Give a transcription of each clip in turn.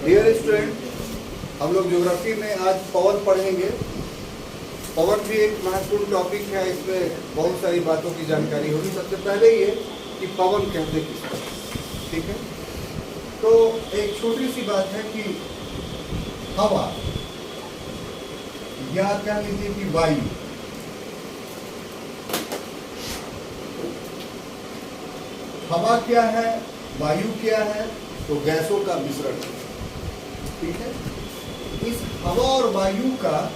Dear student, हम लोग geography में आज पवन पढ़ेंगे। पवन भी एक महत्वपूर्ण टॉपिक है, इसमें बहुत सारी बातों की जानकारी होगी। सबसे पहले ये कि पवन कहते किसको, ठीक है। तो एक छोटी सी बात है कि हवा या कह लीजिए कि वायु, हवा क्या है, वायु क्या है, तो गैसों का मिश्रण है, ठीक है। इस हवा और वायु का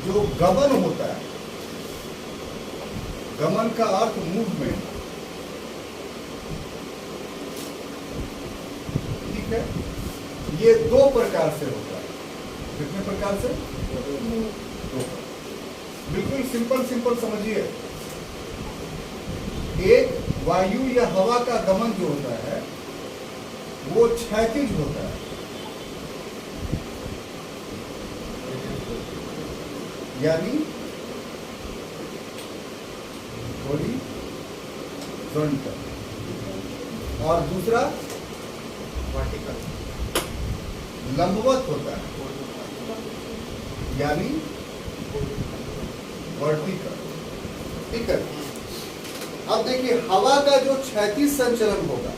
जो गमन होता है, गमन का अर्थ मूवमेंट, ठीक है, ये दो प्रकार से होता है। कितने प्रकार से? दो। बिल्कुल सिंपल समझिए। एक वायु या हवा का गमन जो होता है वो क्षैतिज होता है, यानी हॉरिजॉन्टल, और दूसरा वर्टिकल, लंबवत होता है, यानी वर्टिकल, ठीक है। अब देखिए, हवा का जो क्षैतिज संचलन होगा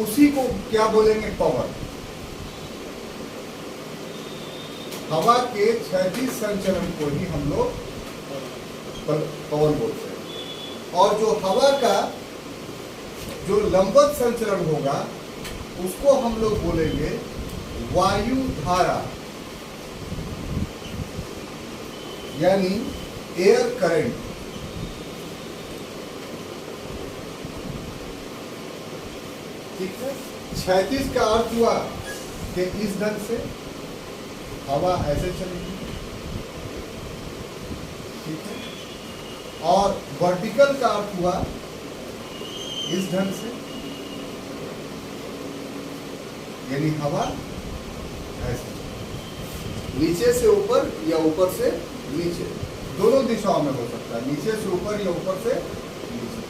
उसी को क्या बोलेंगे? पवन। हवा के क्षैतिज संचलन को ही हम लोग पवन बोलते हैं। और जो हवा का जो लंबवत संचलन होगा उसको हम लोग बोलेंगे वायु धारा, यानी एयर करंट। ठीक है। क्षैतिज का अर्थ हुआ कि इस ढंग से हवा ऐसे चलेगी, ठीक है। और वर्टिकल का अर्थ हुआ इस ढंग से, यानी हवा ऐसे, नीचे से ऊपर या ऊपर से नीचे, दोनों दिशाओं में हो सकता है, नीचे से ऊपर या ऊपर से नीचे।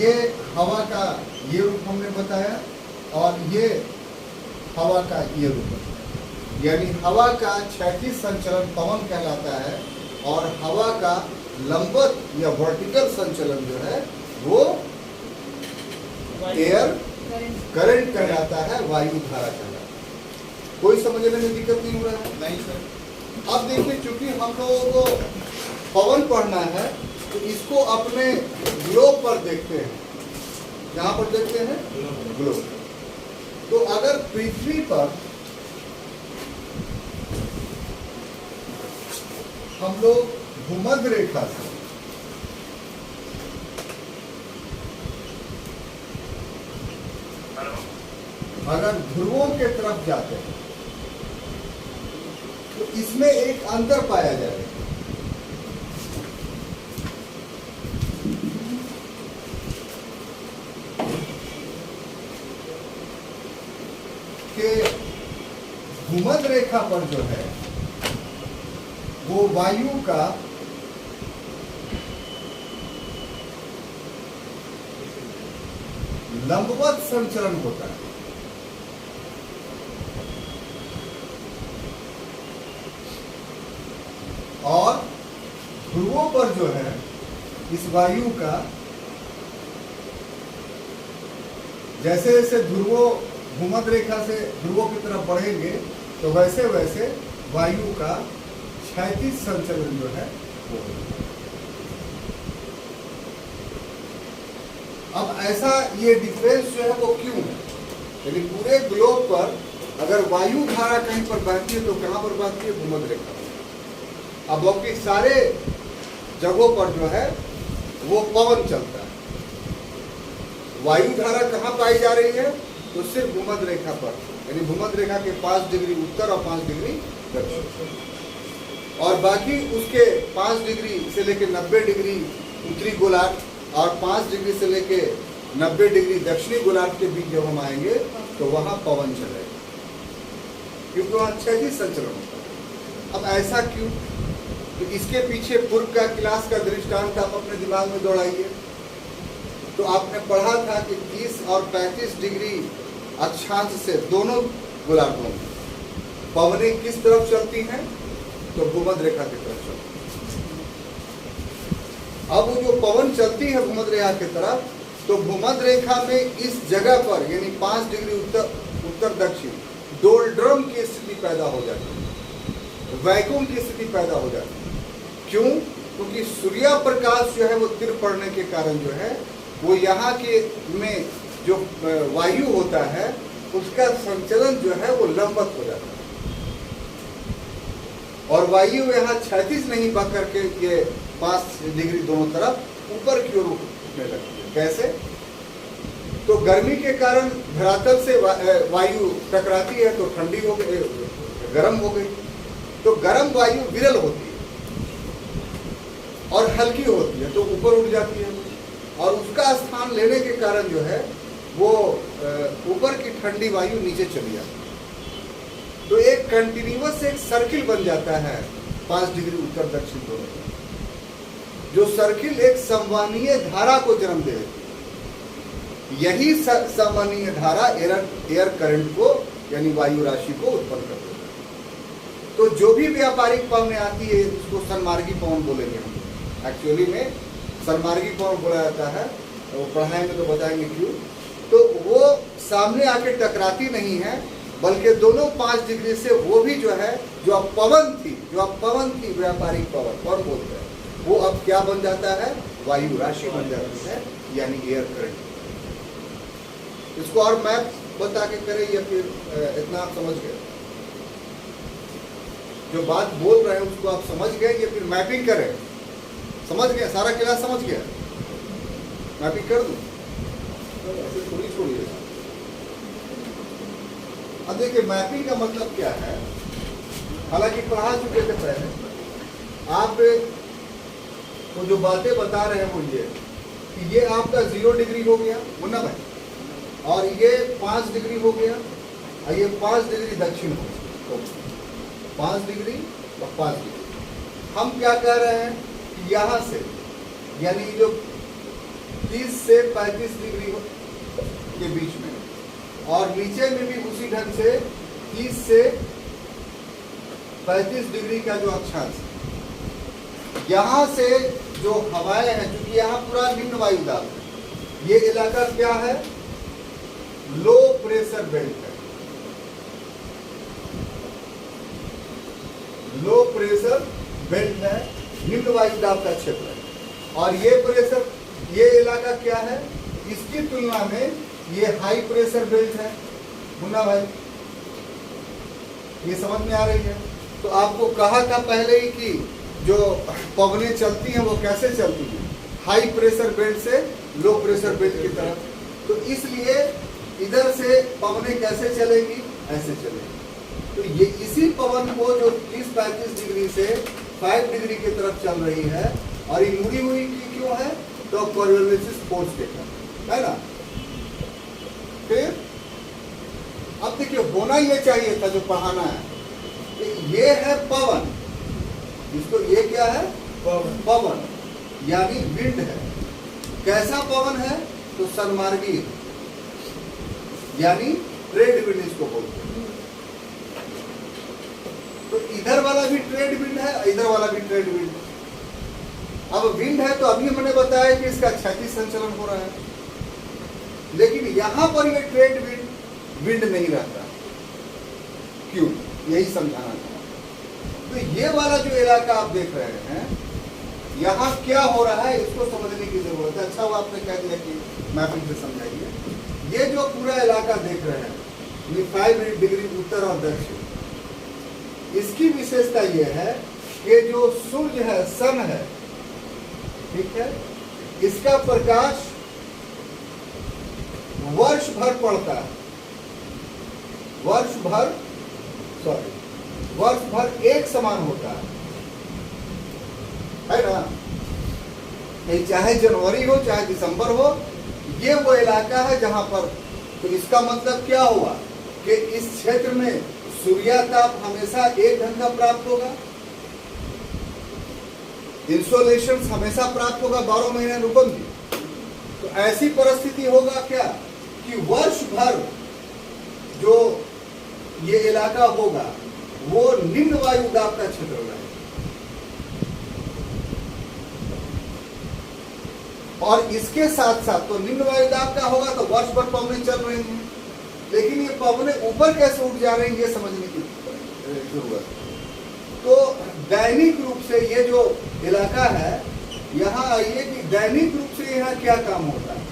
ये हवा का ये रूप हमने बताया, और ये हवा का ये रूप बताया। यानी हवा का क्षैतिज संचलन पवन कहलाता है, और हवा का लंबवत या वर्टिकल संचलन जो है वो एयर करंट कहलाता है, वायु धारा कहलाता है। कोई समझने में दिक्कत नहीं हो रहा है? नहीं सर। अब देखिए, चूंकि हम लोगों को पवन पढ़ना है तो इसको अपने ग्लोब पर देखते हैं। जहां पर देखते हैं? ग्लोब। तो अगर पृथ्वी पर हम लोग भूमध्य रेखा से अगर ध्रुवों के तरफ जाते हैं तो इसमें एक अंतर पाया जाएगा कि भूमध्य रेखा पर जो है वो वायु का लंबवत संचलन होता है, और ध्रुवों पर जो है इस वायु का, जैसे जैसे ध्रुवों भूमध्य रेखा से ध्रुवों की तरफ बढ़ेंगे तो वैसे वैसे वायु का क्षैतिज संचलन जो है वो। अब ऐसा ये डिफरेंस जो है वो क्यों है? यानी पूरे ग्लोब पर अगर वायु धारा कहीं पर बहती है तो कहां पर बहती है? भूमध्य रेखा पर। अब बाकी सारे जगहों पर जो है वो पवन चलता है। वायु धारा कहां पाई जा रही है? तो सिर्फ भूमध्य रेखा पर, यानी भूमध्य रेखा के 5 डिग्री उत्तर और 5 डिग्री दक्षिण, और बाकी उसके 5 डिग्री से लेकर 90 डिग्री उत्तरी गोलार्ध और 5 डिग्री से लेकर 90 डिग्री दक्षिणी गोलार्ध के बीच जब हम आएंगे तो वहां पवन चलेगा, क्योंकि वहां क्षैतिज संचलन होता है। अब ऐसा क्यों? तो इसके पीछे पूर्व का क्लास का दृष्टांत आप अपने दिमाग में दौड़ाइए। तो आपने पढ़ा था कि 30 और 35 डिग्री अक्षांश से, दोनों गोलार्धों में। पवनें किस तरफ चलती हैं? तो भूमध्य रेखा की तरफ चलती हैं। अब वो जो पवन चलती है भूमध्य रेखा की तरफ, तो भूमध्य रेखा में इस जगह पर यानी 5 डिग्री उत्तर दक्षिण डोल्ड्रम की स्थिति पैदा हो जाती है, वैकुंठ की स्थिति पैदा हो जाती है। क्यों? क्योंकि सूर्य प्रकाश जो है वो तिर पड़ने के कारण जो है वो यहाँ के में जो वायु होता है उसका संचलन जो है वो लंबवत हो जाता है, और वायु यहाँ क्षैतिज नहीं बह करके ये 5 डिग्री दोनों तरफ ऊपर की ओर उठने लगती है। कैसे? तो गर्मी के कारण धरातल से वायु टकराती है तो ठंडी हो गई, गर्म हो गई। तो गर्म वायु विरल होती है और हल्की होती है तो ऊपर उठ जाती है, और उसका स्थान लेने के कारण जो है वो ऊपर की ठंडी वायु नीचे चली जाती है। तो एक कंटिन्यूअस एक सर्किल बन जाता है 5 डिग्री उत्तर दक्षिण दोनों में, जो सर्किल एक संवहनीय धारा को जन्म दे देती है। यही संवहनीय धारा एयर करंट को यानी वायु राशि को उत्पन्न कर देती है। तो जो भी व्यापारिक पवनें आती है उसको सन्मार्गी पवन बोलेंगे हम। एक्चुअली में सन्मार्गी पवन बोला जाता है, वो पढ़ाएंगे तो बताएंगे क्यों। तो वो सामने आके टकराती नहीं है, बल्कि दोनों 5 डिग्री से वो भी जो है जो अब पवन थी व्यापारिक पवन कौन बोलते हैं, वो अब क्या बन जाता है? वायु राशि बन जाती है, यानी एयर करंट। इसको और मैप बता के करें या फिर इतना आप समझ गए? जो बात बोल रहे हैं उसको आप समझ गए या फिर मैपिंग करें? समझ गए? सारा क्लास समझ गया? मैपिंग कर दूं? ऐसे थोड़ी छोड़िए। अब देखिए मैपिंग का मतलब क्या है, हालांकि पढ़ा चुके थे पहले। आप वो जो बातें बता रहे हैं वो ये कि ये आपका 0 डिग्री हो गया मुन्ना भाई, और ये 5 डिग्री हो गया, और ये 5 डिग्री दक्षिण हो गया। तो 5 डिग्री और 5 डिग्री हम क्या कह रहे हैं कि यहाँ से यानी जो 30 से 35 डिग्री के बीच में, और नीचे में भी उसी ढंग से 30 से 35 डिग्री का जो अक्षांश, यहाँ से जो हवाएं हैं, क्योंकि यहाँ पूरा निम्न वायु दाब है, ये इलाका क्या है? लो प्रेशर बेल्ट है, लो प्रेशर बेल्ट है, निम्न वायु दाब का क्षेत्र है। और ये प्रेशर, ये इलाका क्या है? इसकी तुलना में ये हाई प्रेशर बेल्ट है मुन्ना भाई, ये समझ में आ रही है? तो आपको कहा था पहले ही कि जो पवनें चलती हैं वो कैसे चलती हैं? हाई प्रेशर बेल्ट से लो प्रेशर बेल्ट की तरफ। तो इसलिए इधर से पवनें कैसे चलेंगी? ऐसे चलेंगी। तो ये इसी पवन को जो 30-35 डिग्री से 5 डिग्री की तरफ चल रही है, और ये मुड़ी हुई क्यों है? तो कोरियोलिसिस फोर्स के कारण, है ना? फिर अब देखिए होना ये चाहिए था जो पढ़ाना है, ये है पवन, इसको ये क्या है? पवन यानी विंड है। कैसा पवन है? तो सन्मार्गी, यानी ट्रेड विंड इसको बोलते हैं। तो इधर वाला भी ट्रेड विंड है, इधर वाला भी ट्रेड विंड है। अब विंड है तो अभी मैंने बताया कि इसका क्षैतिज संचलन हो रहा है, लेकिन यहां पर ये ट्रेड विंड नहीं रहता। क्यों? यही समझाना था। तो ये वाला जो इलाका आप देख रहे हैं, यहाँ क्या हो रहा है इसको समझने की जरूरत है। अच्छा वो आपने कह दिया कि मैपिंग से समझाइए। ये जो पूरा इलाका देख रहे हैं, ये 5 डिग्री उत्तर और दक्षिण, इसकी विशेषता ये है कि जो सूर्य है, सन है, ठीक है, इसका प्रकाश वर्ष भर पड़ता है, वर्ष भर एक समान होता है ना? चाहे जनवरी हो चाहे दिसंबर हो, ये वो इलाका है जहां पर, तो इसका मतलब क्या हुआ कि इस क्षेत्र में सूर्याताप हमेशा एक ढंग का प्राप्त होगा, इंसोलेशन हमेशा प्राप्त होगा 12 महीने अनुबंधी। तो ऐसी परिस्थिति होगा क्या कि वर्ष भर जो ये इलाका होगा वो निम्न वायु दाब का क्षेत्र रहेगा। और इसके साथ साथ तो निम्न वायु दाब का होगा तो वर्ष भर पवनें चल रही हैं, लेकिन ये पवनें ऊपर कैसे उठ जा रही हैं ये समझने की जरूरत है। तो दैनिक रूप से ये जो इलाका है, यहाँ आइए कि दैनिक रूप से यहाँ क्या काम होता है।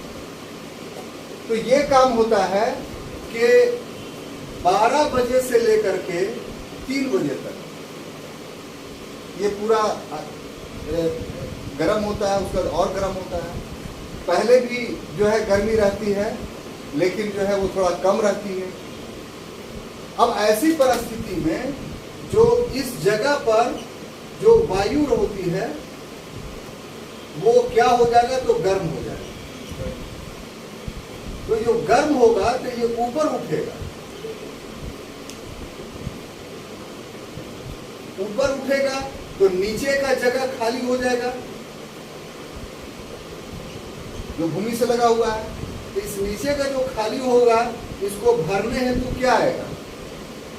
तो ये काम होता है कि 12 बजे से लेकर के 3 बजे तक ये पूरा गर्म होता है, उसका और गर्म होता है। पहले भी जो है गर्मी रहती है, लेकिन जो है वो थोड़ा कम रहती है। अब ऐसी परिस्थिति में जो इस जगह पर जो वायु होती है वो क्या हो जाएगा, तो गर्म हो जाएगा। तो जो गर्म होगा तो ये ऊपर उठेगा, ऊपर उठेगा तो नीचे का जगह खाली हो जाएगा जो भूमि से लगा हुआ है। तो इस नीचे का जो खाली होगा इसको भरने हेतु तो क्या आएगा,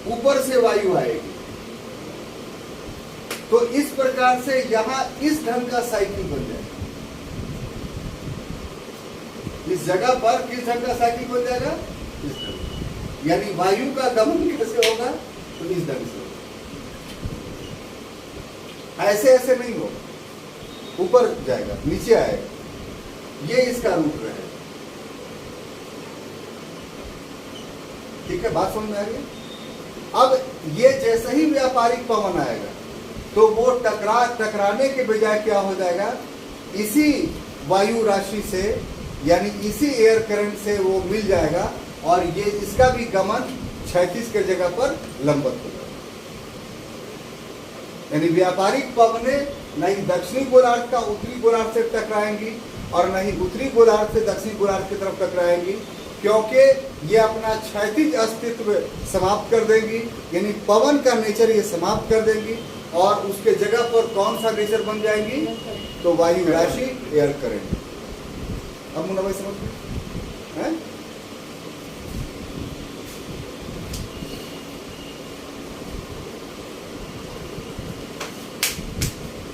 ऊपर से वायु आएगी। तो इस प्रकार से यहां इस ढंग का साइकिल बन जाएगा। इस जगह पर किस ढंग का साइकिल बन जाएगा, इस ढंग। यानी वायु का गमन कैसे होगा, तो इस ढंग से ऐसे ऐसे नहीं होगा, ऊपर जाएगा नीचे आएगा, ये इसका रूट रहेगा। ठीक है, बात समझ में आ गई। अब ये जैसे ही व्यापारिक पवन आएगा तो वो टकराने के बजाय क्या हो जाएगा, इसी वायु राशि से यानी इसी एयर करंट से वो मिल जाएगा और ये इसका भी गमन क्षैतिज के जगह पर लंबवत हो जाएगा। यानी व्यापारिक पवनें नहीं दक्षिणी गोलार्ध का उत्तरी गोलार्ध से टकराएंगी और नहीं उत्तरी गोलार्ध से दक्षिणी गोलार्ध की तरफ टकराएंगी, क्योंकि ये अपना क्षैतिज अस्तित्व समाप्त कर देंगी। यानी पवन का नेचर ये समाप्त कर देंगी और उसके जगह पर कौन सा नेचर बन जाएंगी, तो वायु राशि एयर करेंगे। अब मुन्ना भाई समझ गए हैं?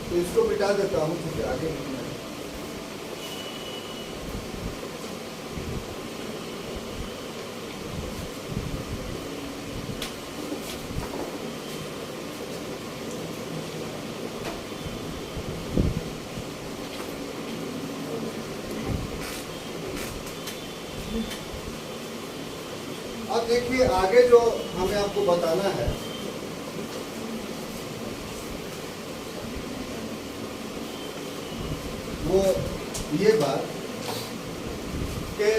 तो इसको मिटा देता हूं क्योंकि आगे नहीं है। अब देखिए आगे जो हमें आपको बताना है, वो ये बात कि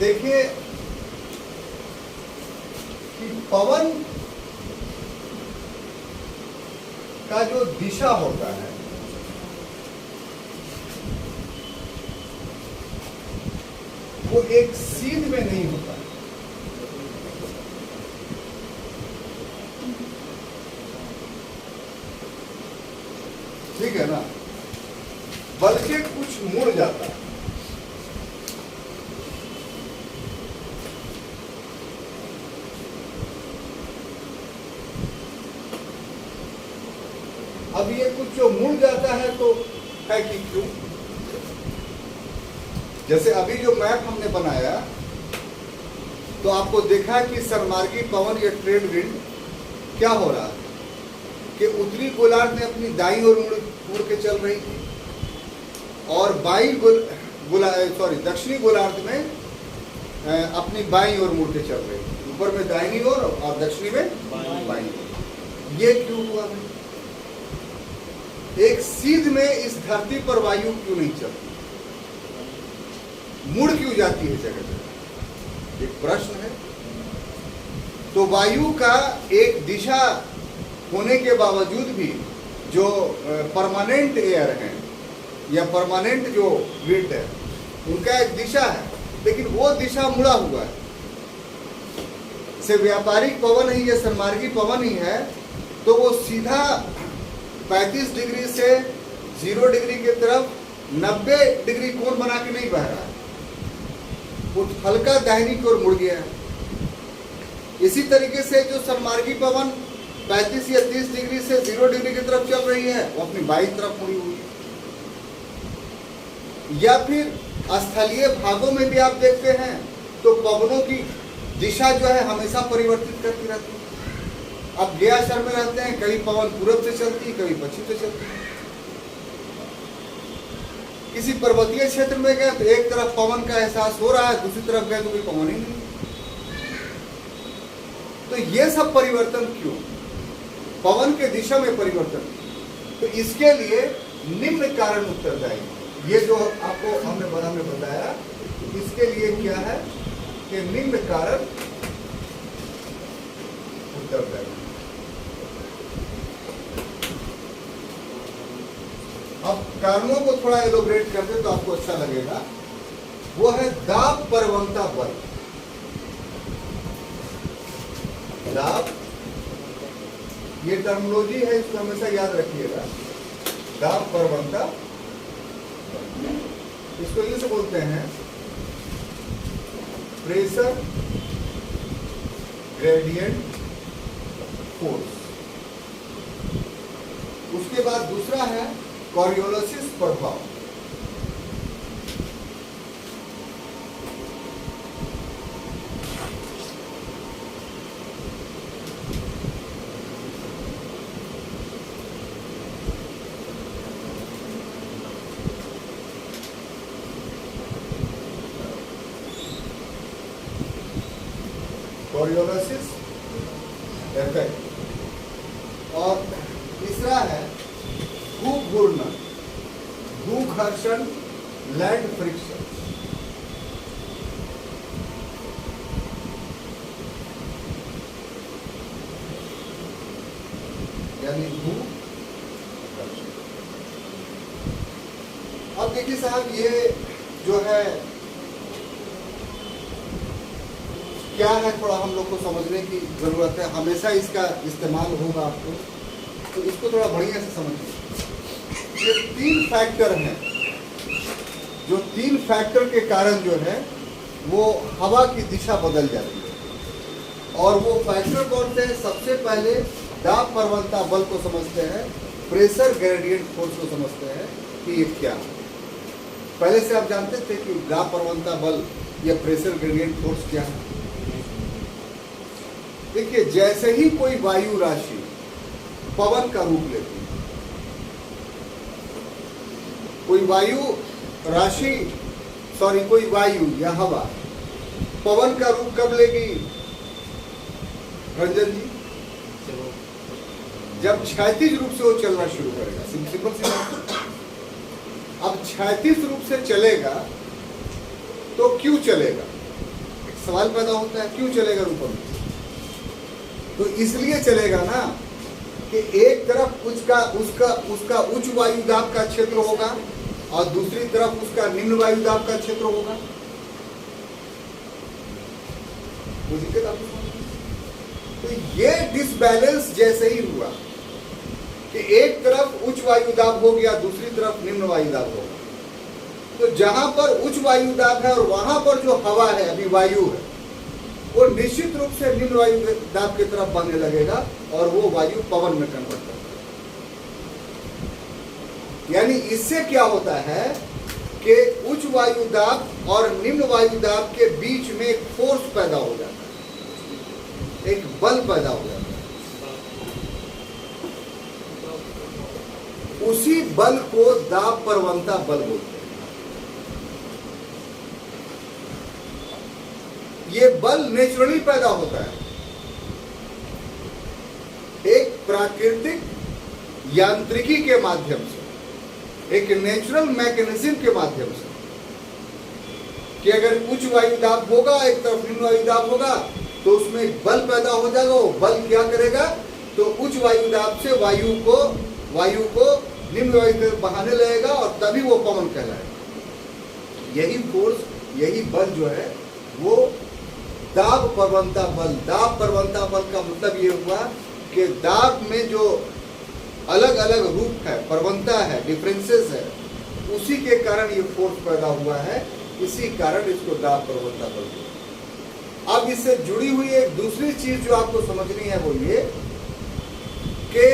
देखिए कि पवन का जो दिशा होता है वो एक सीध में नहीं होता है। ठीक है ना, बल्कि कुछ मुड़ जाता है। अब ये कुछ जो मुड़ जाता है तो है कि क्यों, जैसे अभी जो मैप हमने बनाया तो आपको देखा कि सरमार्गी पवन या ट्रेड विंड क्या हो रहा है कि उत्तरी गोलार्ध में अपनी दाईं ओर मुड़ के चल रही थी और दक्षिणी गोलार्ध में अपनी बाईं ओर मुड़ के चल रही थी। ऊपर में दाहिनी ओर और दक्षिणी में बाईं ओर। ये क्यों हुआ भाई? एक सीध में इस धरती पर वायु क्यों नहीं चलती, मुड़ क्यों जाती है जगह जगह, एक प्रश्न है। तो वायु का एक दिशा होने के बावजूद भी जो परमानेंट एयर है या परमानेंट जो विंड है उनका एक दिशा है, लेकिन वो दिशा मुड़ा हुआ है। से व्यापारिक पवन ही या सन्मार्गी पवन ही है तो वो सीधा 35 डिग्री से 0 डिग्री की तरफ 90 डिग्री कोण बना के नहीं बह रहा है, वो हल्का दाहिनी की ओर मुड़ गया है। इसी तरीके से जो सममार्गी पवन 35 या 30 डिग्री से 0 डिग्री की तरफ चल रही है वो अपनी बाईं तरफ मुड़ी हुई है। या फिर स्थलीय भागों में भी आप देखते हैं तो पवनों की दिशा जो है हमेशा परिवर्तित करती रहती है। अब गया शहर में रहते हैं, कभी पवन पूरब से चलती, कभी पश्चिम से चलती। किसी पर्वतीय क्षेत्र में गए तो एक तरफ पवन का एहसास हो रहा है, दूसरी तरफ गए तो कोई पवन ही नहीं। तो ये सब परिवर्तन क्यों? पवन के दिशा में परिवर्तन। तो इसके लिए निम्न कारण उत्तरदायी। ये जो आपको हमने बताया, इसके लिए क्या है कि निम्न कारण उत्तरदायी। अब कारणों को थोड़ा एलोबरेट करते तो आपको अच्छा लगेगा। वो है दाब प्रवणता बल। दाब, ये टर्मिनोलॉजी है, इसको हमेशा याद रखिएगा। दाब प्रवणता, इसको इंग्लिश से बोलते हैं प्रेशर ग्रेडियंट फोर्स। उसके बाद दूसरा है कॉरियोलिस प्रभाव। Coriolis effect. और तीसरा है भूघूर्णन, भूघर्षण, लैंड फ्रिक्शन। यानी भूघर्षण। अब देखिए साहब, ये जो है क्या है, थोड़ा हम लोग को समझने की जरूरत है। हमेशा इसका इस्तेमाल होगा आपको, तो इसको थोड़ा बढ़िया से समझिए। ये 3 फैक्टर हैं, जो 3 फैक्टर के कारण जो है वो हवा की दिशा बदल जाती है। और वो फैक्टर कौन से हैं? सबसे पहले दाब प्रवणता बल को समझते हैं, प्रेशर ग्रेडियंट फोर्स को समझते हैं कि ये क्या है। पहले से आप जानते थे कि दाब प्रवणता बल या प्रेशर ग्रेडियंट फोर्स क्या है? देखिए, जैसे ही कोई वायु राशि पवन का रूप लेती है, कोई वायु या हवा पवन का रूप कब लेगी रंजन जी? जब क्षैतिज रूप से वो चलना शुरू करेगा। सिंपल सी बात। अब क्षैतिज रूप से चलेगा तो क्यों चलेगा? एक सवाल पैदा होता है, क्यों चलेगा रूप में? तो इसलिए चलेगा ना कि एक तरफ उसका उच्च वायु दाब का क्षेत्र होगा और दूसरी तरफ उसका निम्न वायु दाब का क्षेत्र होगा। तो ये डिसबैलेंस जैसे ही हुआ कि एक तरफ उच्च वायु दाब हो गया, दूसरी तरफ निम्न वायु दाब होगा, तो जहां पर उच्च वायु दाब है और वहां पर जो हवा है, अभी वायु है, वो निश्चित रूप से निम्न वायु दाब की तरफ बढ़ने लगेगा और वो वायु पवन में कन्वर्ट करता है। यानी इससे क्या होता है कि उच्च वायु दाब और निम्न वायु दाब के बीच में एक फोर्स पैदा हो जाता है, एक बल पैदा हो जाता है। उसी बल को दाब प्रवणता बल बोलते हैं। ये बल नेचुरली पैदा होता है, एक प्राकृतिक यांत्रिकी के माध्यम से, एक नेचुरल मैकेनिज्म के माध्यम से, कि अगर उच्च वायु दाब होगा, एक तरफ निम्न वायु दाब होगा, तो उसमें एक बल पैदा हो जाएगा। वो बल क्या करेगा? तो उच्च वायु दाब से वायु को निम्न वायु तरफ बहाने लगेगा और तभी वो पवन कहलाएगा। यही फोर्स, यही बल जो है वो दाब प्रवणता बल। दाब प्रवणता बल का मतलब ये हुआ कि दाब में जो अलग अलग रूप है, प्रवणता है, डिफरेंसेस है, उसी के कारण ये फोर्स पैदा हुआ है। इसी कारण इसको दाब प्रवणता बल। अब इससे जुड़ी हुई एक दूसरी चीज जो आपको समझनी है वो ये कि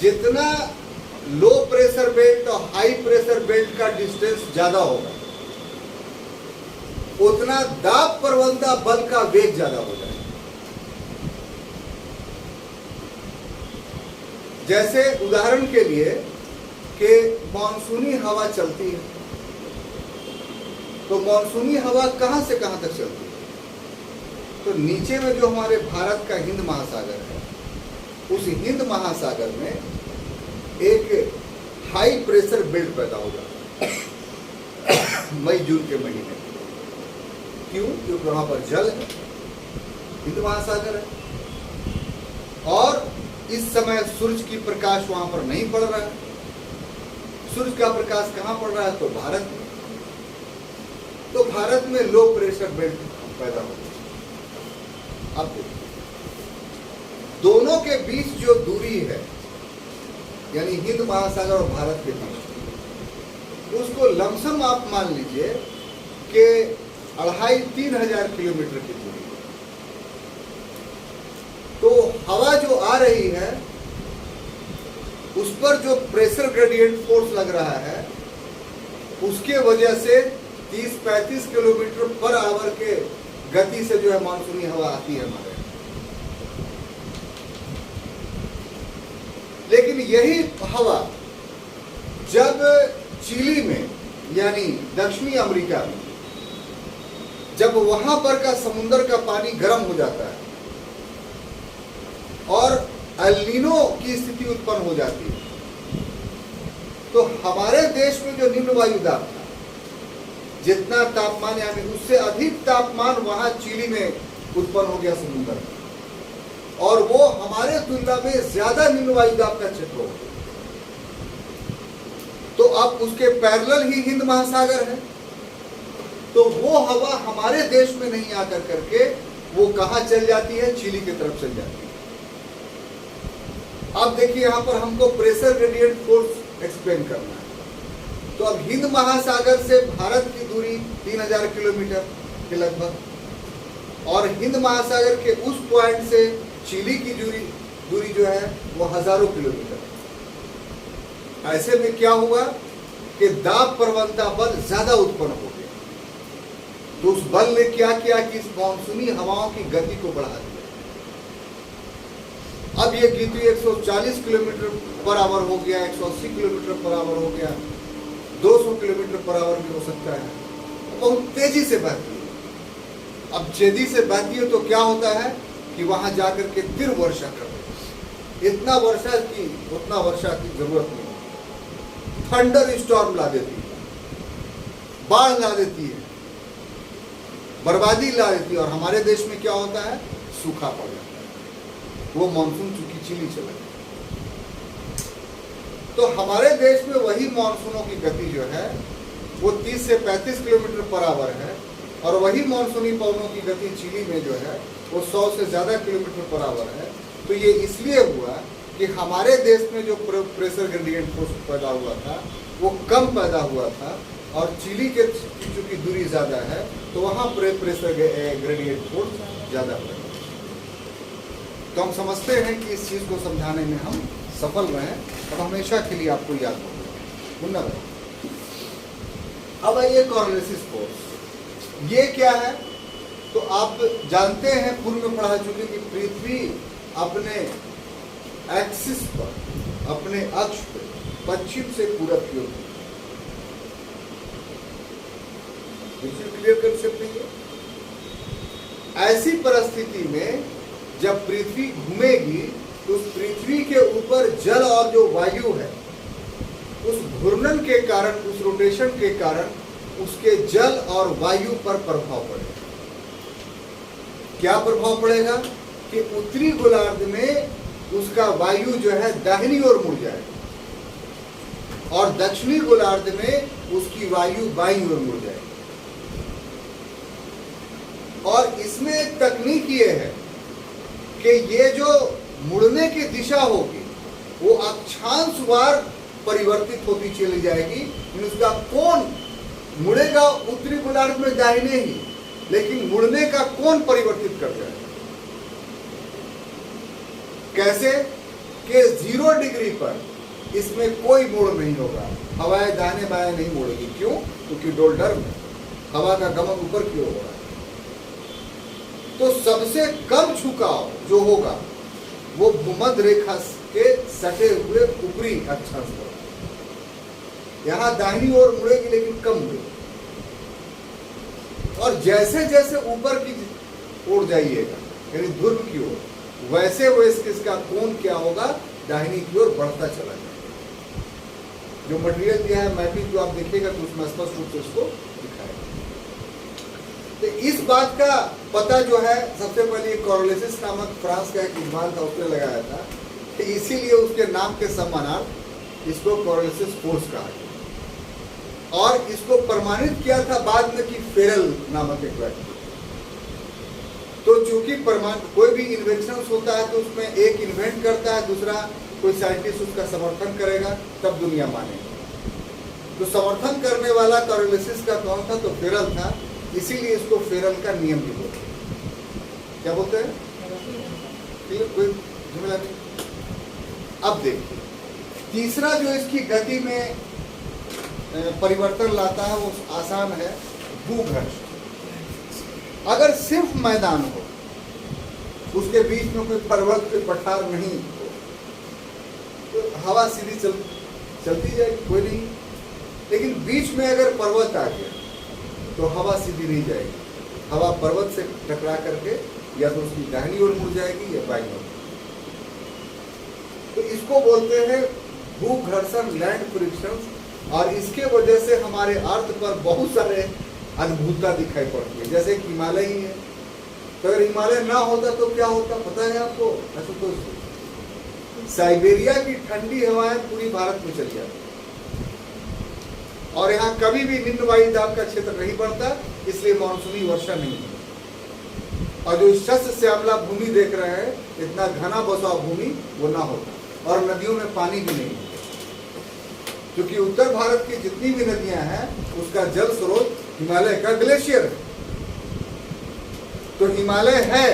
जितना लो प्रेशर बेल्ट और हाई प्रेशर बेल्ट का डिस्टेंस ज्यादा होगा उतना दाब प्रवणता बल का वेग ज्यादा हो जाएगा। जैसे उदाहरण के लिए कि मानसूनी हवा चलती है, तो मानसूनी हवा कहां से कहां तक चलती है? तो नीचे में जो हमारे भारत का हिंद महासागर है, उस हिंद महासागर में एक हाई प्रेशर बेल्ट पैदा हो जाता है मई जून के महीने में। क्यों? क्योंकि वहां पर जल है, हिंद महासागर है, और इस समय सूरज की प्रकाश वहां पर नहीं पड़ रहा है। सूरज का प्रकाश कहां पड़ रहा है? तो भारत में। तो भारत में लो प्रेशर बेल्ट पैदा हो गया। अब देखिए, दोनों के बीच जो दूरी है, यानी हिंद महासागर और भारत के बीच, उसको लमसम आप मान लीजिए कि 2500-3000 किलोमीटर की दूरी। तो हवा जो आ रही है उस पर जो प्रेशर ग्रेडियंट फोर्स लग रहा है, उसके वजह से 30-35 किलोमीटर पर आवर के गति से जो है मानसूनी हवा आती है हमारे। लेकिन यही हवा जब चिली में यानी दक्षिणी अमेरिका में जब वहां पर का समुद्र का पानी गर्म हो जाता है और एल नीनो की स्थिति उत्पन्न हो जाती है, तो हमारे देश में जो निम्न वायु दाब था, जितना तापमान यानी उससे अधिक तापमान वहां चिली में उत्पन्न हो गया समुद्र में, और वो हमारे तुलना में ज्यादा निम्न वायु दाब का क्षेत्र हो गया। तो अब उसके पैरेलल ही हिंद महासागर है, तो वो हवा हमारे देश में नहीं आकर करके वो कहां चल जाती है? चिली की तरफ चल जाती है। अब देखिए, यहां पर हमको प्रेशर ग्रेडियंट फोर्स एक्सप्लेन करना है। तो अब हिंद महासागर से भारत की दूरी 3000 किलोमीटर के लगभग, और हिंद महासागर के उस पॉइंट से चिली की दूरी जो है वो हजारों किलोमीटर। ऐसे में क्या हुआ कि दाब प्रवणता बल ज्यादा उत्पन्न हो गया। तो उस बल ने क्या किया कि इस मानसूनी हवाओं की गति को बढ़ा दिया। अब ये गति 140 किलोमीटर पर आवर हो गया, 180 किलोमीटर पर आवर हो गया, 200 किलोमीटर पर आवर भी हो सकता है। बहुत तेजी से बहती है। अब तेजी से बहती है तो क्या होता है कि वहां जाकर के फिर वर्षा कर देती है। इतना वर्षा की उतना वर्षा की जरूरत नहीं, थंडर स्टॉर्म ला देती है, बाढ़ ला देती है, बर्बादी ला देती है। और हमारे देश में क्या होता है? सूखा पड़ जाता है। वो मानसून चूंकि चिली चला गया, तो हमारे देश में वही मानसूनों की गति जो है वो 30 से 35 किलोमीटर पर आवर है, और वही मानसूनी पवनों की गति चिली में जो है वो 100 से ज्यादा किलोमीटर पर आवर है। तो ये इसलिए हुआ कि हमारे देश में जो प्रेशर ग्रेडियंट फोर्स पैदा हुआ था वो कम पैदा हुआ था, और चिली के चूंकि दूरी ज्यादा है तो वहां प्रेशर ग्रेडियंट फोर्स ज्यादा पैदा। तो हम समझते हैं कि इस चीज को समझाने में हम सफल रहे और हमेशा के लिए आपको याद होगा। अब आइए कॉर्नलिसिस फोर्स, ये क्या है? तो आप जानते हैं, पूर्व में पढ़ा चुके कि पृथ्वी अपने एक्सिस पर, अपने अक्ष पर पश्चिम से पूरब की ओर, क्लियर कर सकते हैं। ऐसी परिस्थिति में जब पृथ्वी घूमेगी तो उस पृथ्वी के ऊपर जल और जो वायु है उस घूर्णन के कारण, उस रोटेशन के कारण उसके जल और वायु पर प्रभाव पड़ेगा। क्या प्रभाव पड़ेगा कि उत्तरी गोलार्ध में उसका वायु जो है दाहिनी ओर मुड़ जाएगा, और दक्षिणी गोलार्ध में उसकी वायु बाईं ओर मुड़ जाएगी। और इसमें एक तकनीक ये है कि ये जो मुड़ने की दिशा होगी वो अक्षांशवार परिवर्तित होती चली जाएगी। उसका कोण मुड़ेगा उत्तरी गोलार्ध में दाहिने ही, लेकिन मुड़ने का कोण परिवर्तित कर जाएगा। कैसे? कि 0 डिग्री पर इसमें कोई मोड़ नहीं होगा, हवाएं दाहिने बाएं नहीं मोड़ेगी। क्यों? क्योंकि डोलडर्म है, हवा का गमन ऊपर की ओर हो रहा है। तो सबसे कम झुकाव जो होगा वो भूमध्य रेखा के सटे हुए ऊपरी अक्षांश पर, यहां दाहिनी ओर मुड़ेगी लेकिन कम मुड़ेगी। और जैसे जैसे ऊपर की ओर जाइएगा यानी ध्रुव की ओर, वैसे वैसे इसका कोण क्या होगा, दाहिनी की ओर बढ़ता चला जाएगा। जो मटेरियल दिया है मैपिंग जो आप देखिएगा तो उसमें स्पष्ट रूप से उसको दिखाएगा। तो इस बात का पता जो है सबसे पहले कोरोलिसिस नामक फ्रांस का एक विद्वान था उसने लगाया था, कि इसीलिए उसके नाम के सम्मानार्थ इसको कोरोलिसिस फोर्स कहा गया। और इसको प्रमाणित किया था बाद में कि फेरल नामक एक व्यक्ति। तो चूंकि कोई भी इन्वेंशन होता है तो उसमें एक इन्वेंट करता है, दूसरा कोई साइंटिस्ट उसका समर्थन करेगा, तब दुनिया मानेगी। तो समर्थन करने वाला कोरोलिसिस का कौन था? तो फेरल था, इसीलिए इसको फेरल का नियम भी बोलते हैं। क्या बोलते हैं? कोई झमेला नहीं। अब देखिए तीसरा जो इसकी गति में परिवर्तन लाता है वो आसान है, भूघर्ष। अगर सिर्फ मैदान हो, उसके बीच में कोई पर्वत कोई पठार नहीं हो, तो हवा सीधी चलती जाएगी, कोई नहीं। लेकिन बीच में अगर पर्वत आ गया तो हवा सीधी नहीं जाएगी, हवा पर्वत से टकरा करके या तो उसकी दाहिनी ओर मुड़ जाएगी या बाईं ओर। तो इसको बोलते हैं भूघर्षण, लैंड फ्रिक्शन। और इसके वजह से हमारे अर्थ पर बहुत सारे अद्भुतता दिखाई पड़ती है, जैसे कि हिमालय ही है। तो अगर हिमालय ना होता तो क्या होता पता है आपको? ऐसा तो साइबेरिया की ठंडी हवाएं पूरी भारत में चली जाती और यहाँ कभी भी निम्न वायु दाब का क्षेत्र नहीं बढ़ता, इसलिए मानसूनी वर्षा नहीं होती। और जो शस्य श्यामला भूमि देख रहे हैं, इतना घना बसा भूमि वो ना होता, और नदियों में पानी भी नहीं होता। क्योंकि उत्तर भारत की जितनी भी नदियां हैं उसका जल स्रोत हिमालय का ग्लेशियर है। तो हिमालय है,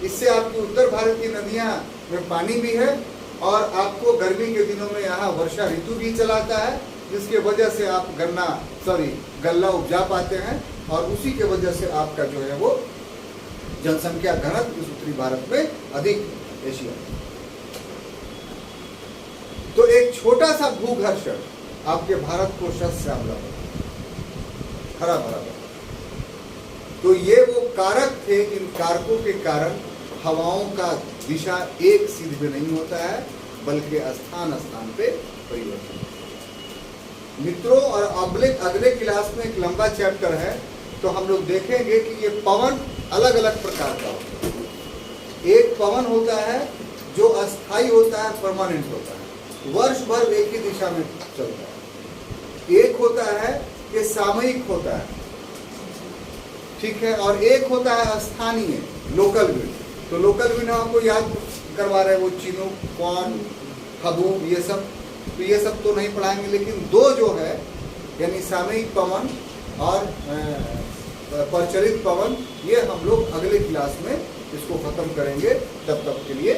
इससे आपकी उत्तर भारत की नदियां में पानी भी है, और आपको गर्मी के दिनों में यहाँ वर्षा ऋतु भी चलाता है, जिसके वजह से आप गल्ला उपजा पाते हैं। और उसी के वजह से आपका जो है वो जनसंख्या घनत्व इस उत्तरी भारत में अधिक, एशिया। तो एक छोटा सा भूघर्षण आपके भारत को शस्य श्यामला हरा भरा। तो ये वो कारक थे, इन कारकों के कारण हवाओं का दिशा एक सीध में नहीं होता है, बल्कि स्थान स्थान पे परिवर्तन। मित्रों, और अगले क्लास में एक लंबा चैप्टर है, तो हम लोग देखेंगे कि ये पवन अलग अलग प्रकार का होता है। एक पवन होता है जो अस्थायी होता है, परमानेंट होता है, वर्ष भर एक ही दिशा में चलता है। एक होता है कि सामयिक होता है, ठीक है, और एक होता है स्थानीय, लोकल विंड। तो लोकल विंड आपको याद करवा रहे हैं, वो चिनूक, कौन, हबूब, ये सब। तो ये सब तो नहीं पढ़ाएंगे, लेकिन दो जो है यानी सामयिक पवन और प्रचलित पवन, ये हम लोग अगले क्लास में इसको खत्म करेंगे। तब तक के लिए